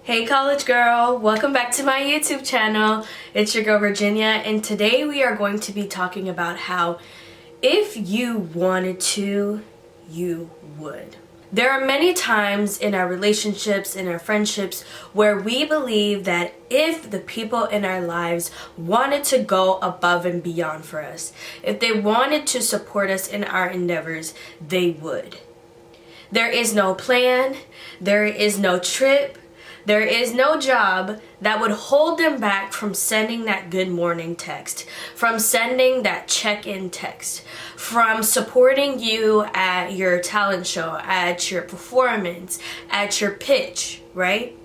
Hey college girl, welcome back to my YouTube channel. It's your girl Virginia, and today we are going to be talking about how if you wanted to, you would. There are many times in our relationships, in our friendships, where we believe that if the people in our lives wanted to go above and beyond for us, if they wanted to support us in our endeavors, they would. There is no plan, there is no trip, there is no job that would hold them back from sending that good morning text, from sending that check-in text, from supporting you at your talent show, at your performance, at your pitch, right?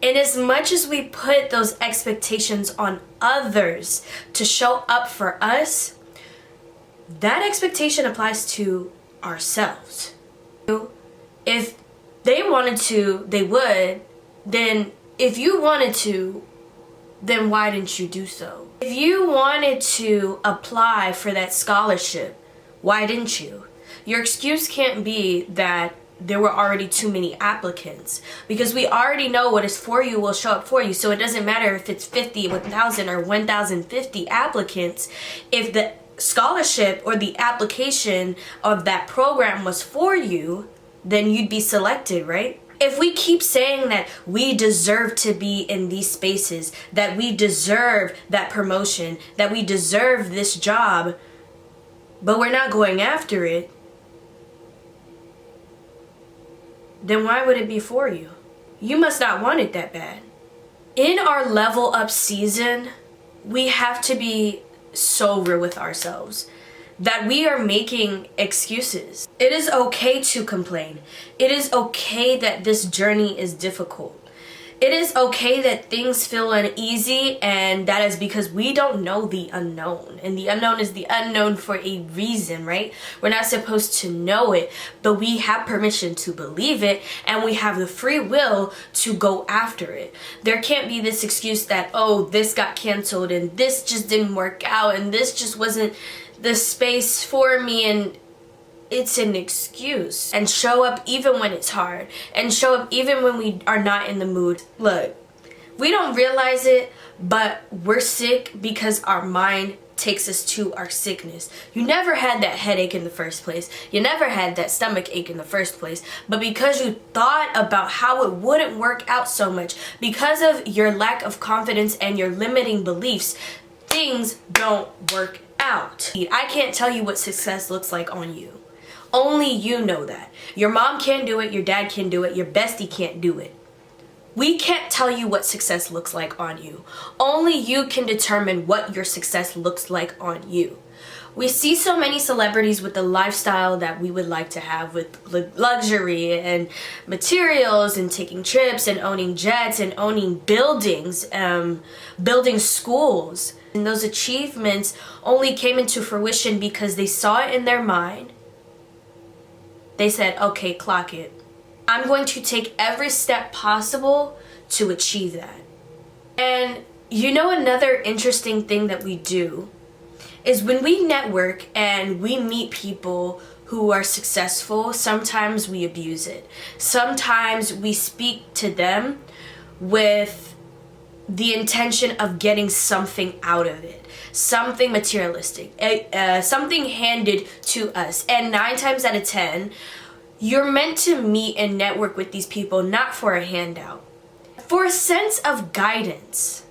And as much as we put those expectations on others to show up for us, that expectation applies to ourselves. If they wanted to, they would. Then if you wanted to, then why didn't you do so? If you wanted to apply for that scholarship, why didn't you? Your excuse can't be that there were already too many applicants, because we already know what is for you will show up for you. So it doesn't matter if it's 50, 1,000, or 1,050 applicants. If the scholarship or the application of that program was for you, then you'd be selected, right? If we keep saying that we deserve to be in these spaces, that we deserve that promotion, that we deserve this job, but we're not going after it, then why would it be for you? You must not want it that bad. In our level up season, we have to be so real with ourselves that we are making excuses. It is okay to complain. It is okay that this journey is difficult. It is okay that things feel uneasy, and that is because we don't know the unknown. And the unknown is the unknown for a reason, right? We're not supposed to know it, but we have permission to believe it, and we have the free will to go after it. There can't be this excuse that, oh, this got canceled, and this just didn't work out, and this just wasn't the space for me, and it's an excuse. And show up even when it's hard, and show up even when we are not in the mood. Look, we don't realize it, but we're sick because our mind takes us to our sickness. You never had that headache in the first place. You never had that stomach ache in the first place. But because you thought about how it wouldn't work out so much, because of your lack of confidence and your limiting beliefs, things don't work out. I can't tell you what success looks like on you. Only you know that. Your mom can't do it, your dad can't do it, your bestie can't do it. We can't tell you what success looks like on you. Only you can determine what your success looks like on you. We see so many celebrities with the lifestyle that we would like to have, with luxury and materials and taking trips and owning jets and owning buildings, building schools. And those achievements only came into fruition because they saw it in their mind. They said, okay, clock it. I'm going to take every step possible to achieve that. And you know, another interesting thing that we do is when we network and we meet people who are successful, sometimes we abuse it. Sometimes we speak to them with the intention of getting something out of it, something materialistic, something handed to us. And 9 times out of 10, you're meant to meet and network with these people not for a handout, for a sense of guidance.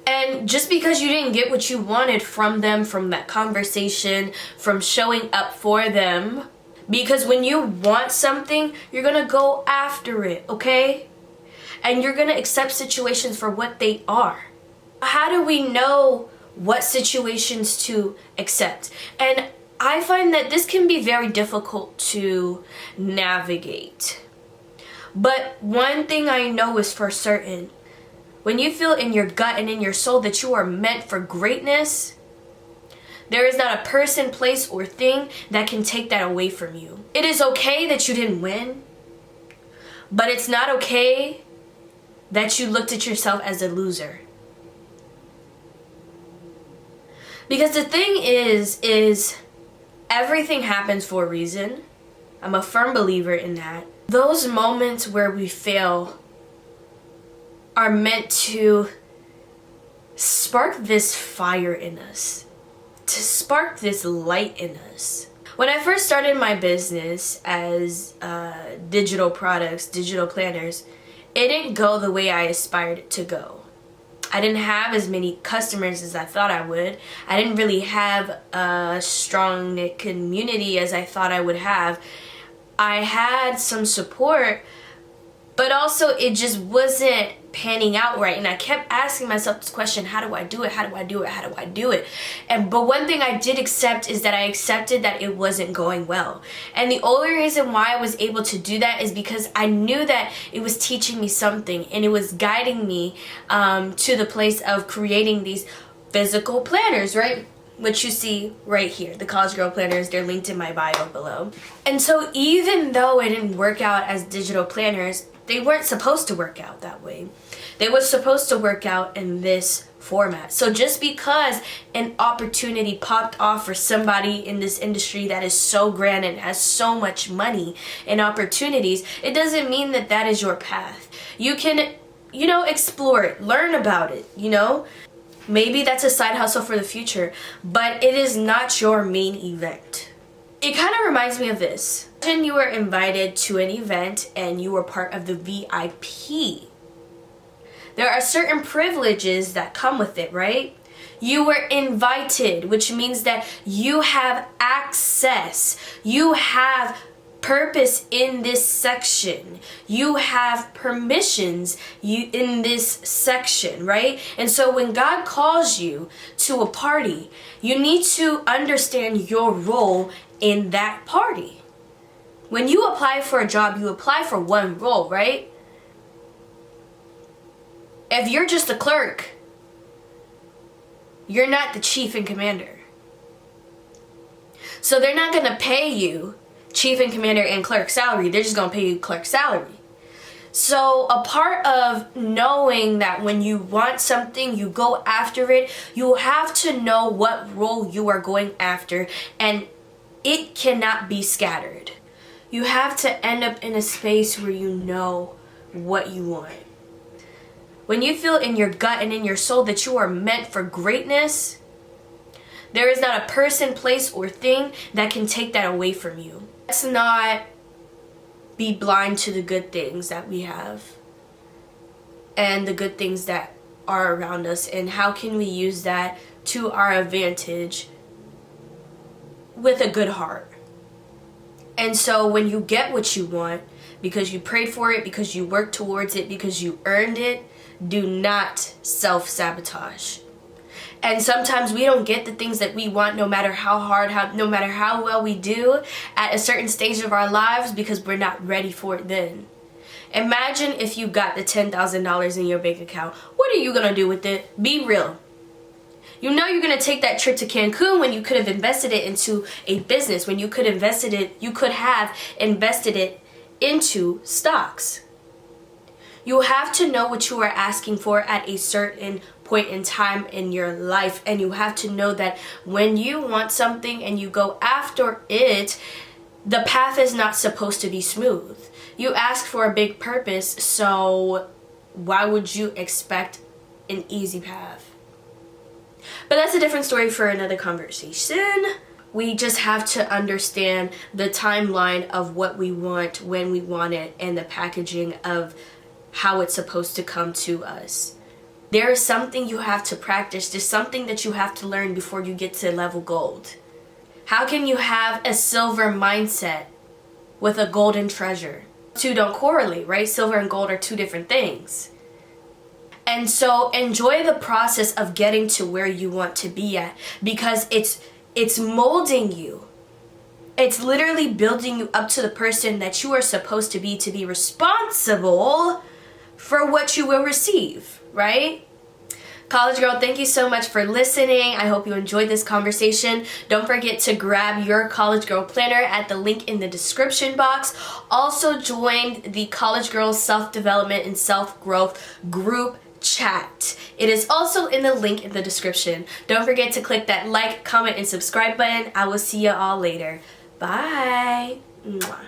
And just because you didn't get what you wanted from them, from that conversation, from showing up for them, because when you want something, you're gonna go after it, okay? And you're gonna accept situations for what they are. How do we know what situations to accept? And I find that this can be very difficult to navigate. But one thing I know is for certain, when you feel in your gut and in your soul that you are meant for greatness, there is not a person, place, or thing that can take that away from you. It is okay that you didn't win, but it's not okay that you looked at yourself as a loser. Because the thing is everything happens for a reason. I'm a firm believer in that. Those moments where we fail are meant to spark this fire in us, to spark this light in us. When I first started my business as digital products, digital planners, it didn't go the way I aspired it to go. I didn't have as many customers as I thought I would. I didn't really have a strong knit community as I thought I would have. I had some support, but also it just wasn't panning out right. And I kept asking myself this question: how do I do it? How do I do it? How do I do it? But one thing I did accept is that I accepted that it wasn't going well. And the only reason why I was able to do that is because I knew that it was teaching me something, and it was guiding me to the place of creating these physical planners, right? Which you see right here, the College Girl Planners. They're linked in my bio below. And so even though it didn't work out as digital planners, they weren't supposed to work out that way. They were supposed to work out in this format. So just because an opportunity popped off for somebody in this industry that is so grand and has so much money and opportunities, it doesn't mean that that is your path. You can, explore it, learn about it, Maybe that's a side hustle for the future, but it is not your main event. It kind of reminds me of this. Imagine you were invited to an event and you were part of the VIP. There are certain privileges that come with it, right? You were invited, which means that you have access. You have purpose in this section. You have permissions in this section, right? And so when God calls you to a party, you need to understand your role in that party. When you apply for a job, you apply for one role, right? If you're just a clerk, you're not the chief and commander. So they're not going to pay you chief and commander and clerk salary. They're just going to pay you clerk salary. So a part of knowing that when you want something, you go after it, you have to know what role you are going after, and it cannot be scattered. You have to end up in a space where you know what you want. When you feel in your gut and in your soul that you are meant for greatness, there is not a person, place, or thing that can take that away from you. Let's not be blind to the good things that we have and the good things that are around us, and how can we use that to our advantage with a good heart. And so when you get what you want, because you prayed for it, because you worked towards it, because you earned it, do not self-sabotage. And sometimes we don't get the things that we want, no matter how hard, no matter how well we do at a certain stage of our lives, because we're not ready for it then. Imagine if you got the $10,000 in your bank account. What are you going to do with it? Be real. You know you're going to take that trip to Cancun when you could have invested it into a business, when you could have invested it into stocks. You have to know what you are asking for at a certain point in time in your life, and you have to know that when you want something and you go after it, the path is not supposed to be smooth. You ask for a big purpose, so why would you expect an easy path? But that's a different story for another conversation. We just have to understand the timeline of what we want, when we want it, and the packaging of how it's supposed to come to us. There is something you have to practice. There's something that you have to learn before you get to level gold. How can you have a silver mindset with a golden treasure? Two don't correlate, right? Silver and gold are two different things. And so enjoy the process of getting to where you want to be at, because it's molding you. It's literally building you up to the person that you are supposed to be responsible for what you will receive, right? College girl, thank you so much for listening. I hope you enjoyed this conversation. Don't forget to grab your College Girl Planner at the link in the description box. Also join the College Girls Self-Development and Self-Growth group chat. It is also in the link in the description. Don't forget to click that like, comment, and subscribe button. I will see you all later. Bye. Mwah.